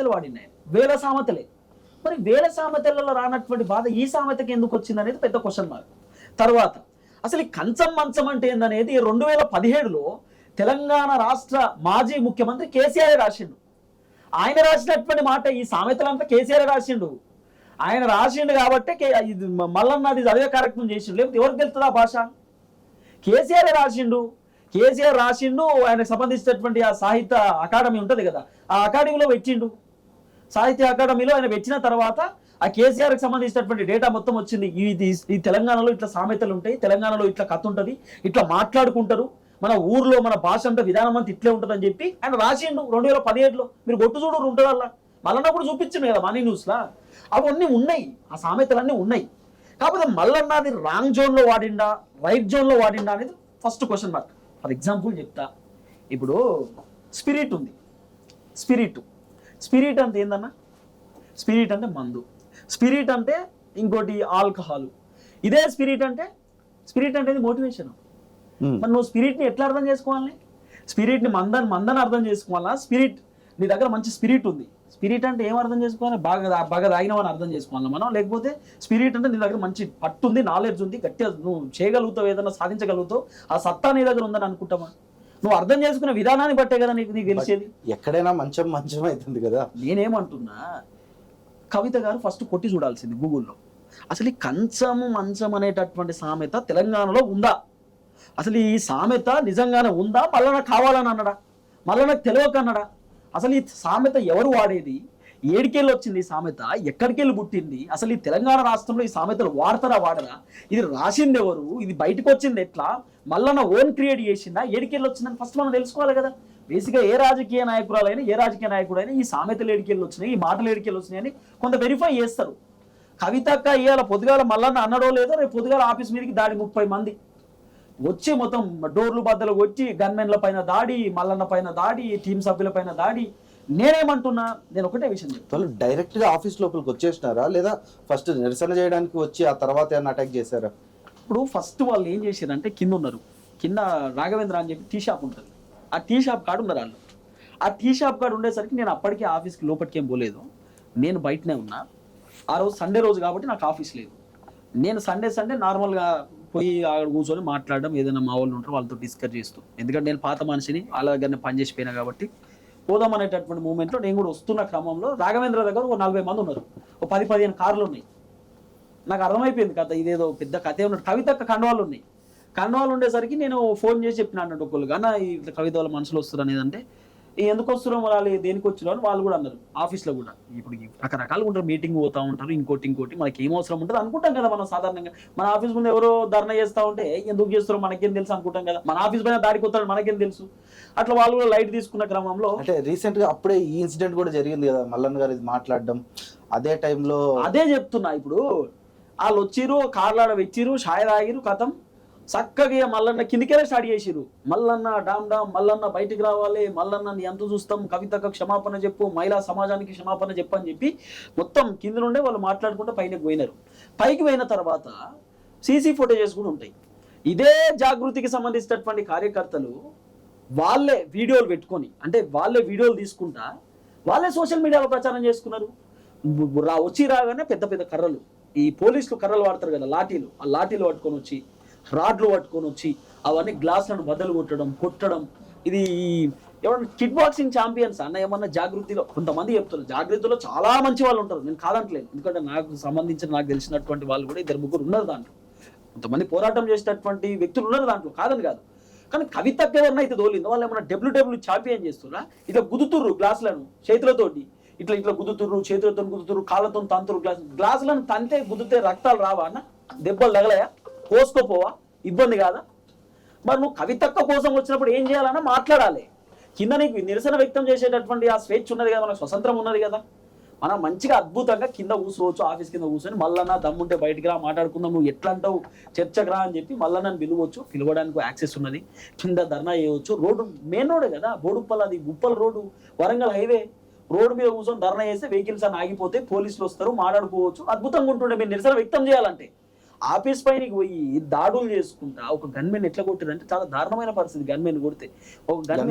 వాడినాయి వేల సామెతలే. మరి వేల సామెతలలో రానటువంటి బాధ ఈ సామెతకి ఎందుకు వచ్చింది అనేది పెద్ద క్వశ్చన్ మార్క్. తర్వాత అసలు ఈ కంచం మంచం అంటే ఏందనేది 2017లో తెలంగాణ రాష్ట్ర మాజీ ముఖ్యమంత్రి కేసీఆర్ రాసిండు. ఆయన రాసినటువంటి మాట ఈ సామెతలంతా కేసీఆర్ రాసిండు. ఆయన రాసిండు కాబట్టి మల్లన్నది చదివే కార్యక్రమం చేసిండు, లేకపోతే ఎవరికి తెలుస్తుంది ఆ భాష? కేసీఆర్ రాసిండు. కేసీఆర్ రాసిండు, ఆయనకు సంబంధించినటువంటి ఆ సాహిత్య అకాడమీ ఉంటుంది కదా, ఆ అకాడమీలో పెట్టిండు. సాహిత్య అకాడమీలో ఆయన పెట్టిన తర్వాత ఆ కేసీఆర్కి సంబంధించినటువంటి డేటా మొత్తం వచ్చింది. ఈ తెలంగాణలో ఇట్లా సామెతలు ఉంటాయి, తెలంగాణలో ఇట్లా కథ ఉంటుంది, ఇట్లా మాట్లాడుకుంటారు, మన ఊర్లో మన భాష అంటే విధానం అంతా ఇట్లే ఉంటుందని చెప్పి ఆయన రాసిండు 2017లో. మీరు కొట్టు చూడు ఉంటుంది అలా మల్లన్న కూడా చూపించిండు కదా మనీ న్యూస్లా. అవన్నీ ఉన్నాయి, ఆ సామెతలన్నీ ఉన్నాయి. కాకపోతే మల్లన్నది రాంగ్ జోన్లో వాడిండా రైట్ జోన్లో వాడిండా అనేది first question mark. For example చెప్తా, ఇప్పుడు స్పిరిట్ ఉంది. స్పిరిట్ అంటే ఏందన్నా? స్పిరిట్ అంటే మందు, స్పిరిట్ అంటే ఇంకోటి ఆల్కహాల్. ఇదే స్పిరిట్ అంటే మోటివేషన్. మరి నువ్వు స్పిరిట్ని ఎట్లా అర్థం చేసుకోవాలి? స్పిరిట్ని మందని అర్థం చేసుకోవాలా? స్పిరిట్ నీ దగ్గర మంచి స్పిరిట్ ఉంది, స్పిరిట్ అంటే ఏం అర్థం చేసుకోవాలి? బాగా తాగినవని అర్థం చేసుకోవాలి మనం. లేకపోతే స్పిరిట్ అంటే నీ దగ్గర మంచి పట్టు ఉంది, నాలెడ్జ్ ఉంది, గట్టిగా నువ్వు చేయగలుగుతావు, ఏదైనా సాధించగలుగుతావు, ఆ సత్తా నీ దగ్గర ఉందని అనుకుంటామా? నువ్వు అర్థం చేసుకునే విధానాన్ని బట్టే కదా నీకు తెలిసేది. ఎక్కడైనా మంచం అవుతుంది కదా. నేనేమంటున్నా, కవిత గారు ఫస్ట్ కొట్టి చూడాల్సింది గూగుల్లో. అసలు ఈ కంచము మంచం అనేటటువంటి సామెత తెలంగాణలో ఉందా? అసలు ఈ సామెత నిజంగానే ఉందా? మళ్ళా కావాలని అన్నాడా? మళ్ళా నాకు తెలియకన్నాడా? అసలు ఈ సామెత ఎవరు వాడేది? ఏడికెళ్ళి వచ్చింది ఈ సామెత? ఎక్కడికి వెళ్ళి పుట్టింది? అసలు ఈ తెలంగాణ రాష్ట్రంలో ఈ సామెతలు వాడతారా వాడరా? ఇది రాసింది ఎవరు? ఇది బయటకు వచ్చింది ఎట్లా? మళ్ళా ఓన్ క్రియేట్ చేసిందా? ఏడికెళ్ళి వచ్చిందని ఫస్ట్ మనం తెలుసుకోవాలి కదా. బేసిక్గా ఏ రాజకీయ నాయకురాలైనా ఏ రాజకీయ నాయకుడైనా ఈ సామెతలు ఏడికెళ్ళి వచ్చినాయి, ఈ మాటలు ఏడికెళ్ళి వచ్చినాయి అని కొంత వెరిఫై చేస్తారు. కవితక్క ఇవాళ పొద్దుగాల మల్లన్న అన్నడో లేదో, రేపు పొద్దుగాల ఆఫీస్ మీదకి దాడి 30 మంది వచ్చి మొత్తం డోర్లు బద్దలు కొట్టి గన్మెన్ల పైన దాడి, మల్లన్న పైన దాడి, టీం సభ్యుల పైన దాడి. నేనేమంటున్నా, నేను ఒకటే విషయం చెప్తాను. డైరెక్ట్ గా ఆఫీస్ లోపలికి వచ్చేసినారా లేదా ఫస్ట్ నిరసన చేయడానికి వచ్చి ఆ తర్వాత ఏమైనా అటాక్ చేశారా? ఇప్పుడు ఫస్ట్ వాళ్ళు ఏం చేశారంటే కింద ఉన్నారు, కింద రాఘవేంద్ర అని చెప్పి టీ షాప్ ఉంటుంది, ఆ టీ షాప్ కాడ ఉన్నారు వాళ్ళు. ఆ టీ షాప్ కాడ ఉండేసరికి నేను అప్పటికే ఆఫీస్కి లోపలికి ఏం పోలేదు, నేను బయటనే ఉన్నా. ఆ రోజు సండే రోజు కాబట్టి నాకు ఆఫీస్ లేదు. నేను సండే నార్మల్గా పోయి అక్కడ కూర్చొని మాట్లాడడం, ఏదైనా మా వాళ్ళు ఉంటారో వాళ్ళతో డిస్కస్ చేస్తూ, ఎందుకంటే నేను పాత మనిషిని వాళ్ళ దగ్గరనే పనిచేసిపోయినా కాబట్టి పోదాం అనేటటువంటి మూమెంట్లో నేను కూడా వస్తున్న క్రమంలో రాఘవేంద్ర దగ్గర ఒక 40 మంది ఉన్నారు, ఒక 10-15 కార్లు ఉన్నాయి. నాకు అర్థమైపోయింది కథ, ఇదేదో పెద్ద కథ ఉన్నట్టు. కవితక్క కండవాళ్ళు ఉన్నాయి. కండవాళ్ళు ఉండేసరికి నేను ఫోన్ చేసి చెప్పిన అన్నట్టు ఒకళ్ళు, కానీ ఇట్లా కవిత వాళ్ళ మనుషులు వస్తారు అనేది. అంటే ఎందుకు వస్తున్నాం వాళ్ళు, దేనికి వచ్చినా అని వాళ్ళు కూడా అన్నారు. ఆఫీస్లో కూడా ఇప్పుడు రకరకాలుగా ఉంటారు, మీటింగ్ పోతూ ఉంటారు, ఇంకోటి మనకి ఏం అవసరం ఉంటుంది అనుకుంటాం కదా మనం. సాధారణంగా మన ఆఫీస్ ముందు ఎవరో ధర్నా చేస్తూ ఉంటే ఎందుకు చేస్తారో మనకేం తెలుసు అనుకుంటాం కదా. మన ఆఫీస్ పైన దాడికి వస్తారని మనకేం తెలుసు. అట్లా వాళ్ళు కూడా లైట్ తీసుకున్న క్రమంలో, అంటే రీసెంట్ గా అప్పుడే ఈ ఇన్సిడెంట్ కూడా జరిగింది కదా, మల్లన్న గారు ఇది మాట్లాడడం అదే టైంలో. అదే చెప్తున్నా. ఇప్పుడు వాళ్ళు వచ్చిరు, కార్లాడ వెచ్చిరు, షాయ తాగిరు, కథం చక్కగా మల్లన్న కిందికెళ్ళి స్టార్ట్ చేసిరు. మల్లన్న డామ్ మల్లన్న బయటికి రావాలి, మల్లన్న ఎంత చూస్తాం, కవితకు క్షమాపణ చెప్పు, మహిళా సమాజానికి క్షమాపణ చెప్పు అని చెప్పి మొత్తం కింద నుండే వాళ్ళు మాట్లాడుకుంటూ పైకి పోయినారు. పైకి పోయిన తర్వాత సీసీ ఫుటేజెస్ కూడా ఉంటాయి. ఇదే జాగృతికి సంబంధించినటువంటి కార్యకర్తలు వాళ్ళే వీడియోలు పెట్టుకొని, అంటే వాళ్ళే వీడియోలు తీసుకుంటా వాళ్ళే సోషల్ మీడియాలో ప్రచారం చేసుకున్నారు. వచ్చి రాగానే పెద్ద పెద్ద కర్రలు, ఈ పోలీసులు కర్రలు వాడతారు కదా, లాఠీలు, ఆ లాఠీలు పట్టుకొని వచ్చి, రాడ్లు పట్టుకొని వచ్చి అవన్నీ గ్లాసులను బద్దలు కొట్టడం. ఇది ఎవరన్నా కిక్ బాక్సింగ్ ఛాంపియన్స్ అన్న ఏమన్నా జాగృతిలో కొంతమంది చెప్తున్నారు. జాగృతిలో చాలా మంచి వాళ్ళు ఉంటారు, నేను కాదంటలేదు. ఎందుకంటే నాకు తెలిసినటువంటి వాళ్ళు కూడా 2-3 ఉన్నారు దాంట్లో. కొంతమంది పోరాటం చేసేటటువంటి వ్యక్తులు ఉన్నారు దాంట్లో, కాదని కాదు. కానీ కవితకు ఎవరన్నా అయితే తోలిందో వాళ్ళు ఏమన్నా డబ్ల్యూ ఛాంపియన్ చేస్తున్నా, ఇట్లా గుద్దుతుర్రు గ్లాసులను చేతులతోటి, ఇట్లా గుద్దుతుర్రు, చేతులతో గుద్దుతుర్రు, కాళ్ళతో తంతురు. గ్లాసులను తంతే గుద్దుతే రక్తాలు రావా అన్న? దెబ్బలు తగలయా? కోసుకోపోవా? ఇబ్బంది కాదా? మరి నువ్వు కవితక్క కోసం వచ్చినప్పుడు ఏం చేయాలన్నా మాట్లాడాలి. కింద నీకు నిరసన వ్యక్తం చేసేటటువంటి ఆ స్వేచ్ఛ ఉన్నది కదా, మనకు స్వతంత్రం ఉన్నది కదా. మనం మంచిగా అద్భుతంగా కింద కూర్చోవచ్చు, ఆఫీస్ కింద కూర్చొని మల్లన్న దమ్ముంటే బయటికి రా మాట్లాడుకుందాం, నువ్వు ఎట్లా అంటావు చర్చకు రా అని చెప్పి మల్లన్నని పిలవచ్చు. పిలవడానికి యాక్సెస్ ఉన్నది, కింద ధర్నా చేయవచ్చు. రోడ్డు మెయిన్ రోడే కదా, బోడుప్పల్, అది Uppal road, Warangal highway road మీద కూర్చొని ధర్నా చేస్తే వెహికల్స్ అని ఆగిపోతే పోలీసులు వస్తారు, మాట్లాడుకోవచ్చు. అద్భుతంగా ఉంటుండే మీరు నిరసన వ్యక్తం చేయాలంటే. ఆఫీస్ పైనకి పోయి దాడులు చేసుకుంటా ఒక గన్మెన్ ఎట్లా కొట్టిరంటే చాలా దారుణమైన పరిస్థితి. గన్మెన్ కొడితే ఒక గన్మెన్